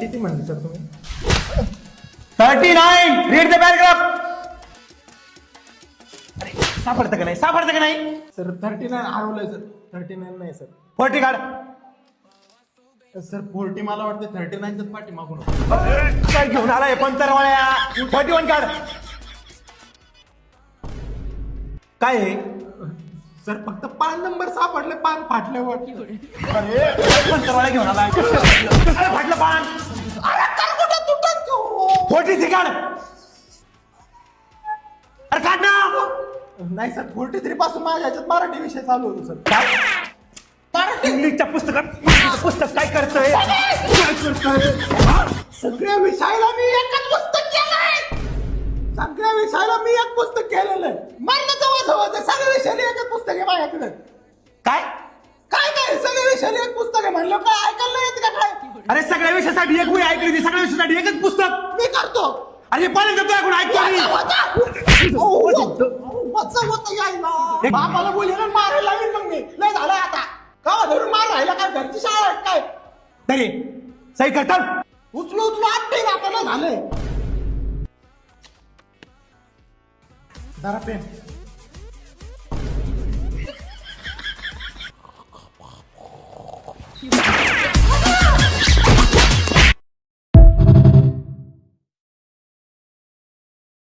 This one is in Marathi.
किती म्हणले सर तुम्ही? 39. Read the paragraph. अरे सापडतं का नाही, सापडतं का नाही? सर 39 हरवलंय सर. 39 नाही सर. 40 काढ. सर 40 मला वाटतं 39च पाठी मागून. काय घेऊन आलाय पंतरवाळ्या? 41 काढ. काय आहे? सर फक्त पान नंबर सापडले, पान फाटल्यावर. अरे पंतरवाळ्या घेऊन आलाय. अरे फाटलं पान. अरे काय कुठं तुटत तू? 43 काढ. अरे काढ ना. नाही सर 43 पासून माझ्या ह्याच्यात मराठी विषय चालू होतो सर. काय? इंग्लिशच्या पुस्तक काय करतोय? सगळ्या विषयाला मी एकच पुस्तक केलंय. सगळ्या विषयाला मी एक पुस्तक केलेलं आहे. मला जवळ सगळ्या विषयाला एकच पुस्तक आहे माझ्याकडे. काय काय काय सगळ्या विषयाला एक पुस्तक आहे म्हणलं काय ऐकायला येत का काय? अरे सगळ्या विषयासाठी एक वही ऐकली होती, सगळ्या विषयासाठी एकच पुस्तक. मी करतो. अरे पहिल्यांदा तू ऐकून ऐकतो मी. बापाला बोलले ना मारायला लागेल मग मी. लय झालं आता. का धरून मार राहिला काय? घरची शाळा आहे काय? तरी सही करतात. उचलू आपटे आपल्याला झालंय. जरा पेन.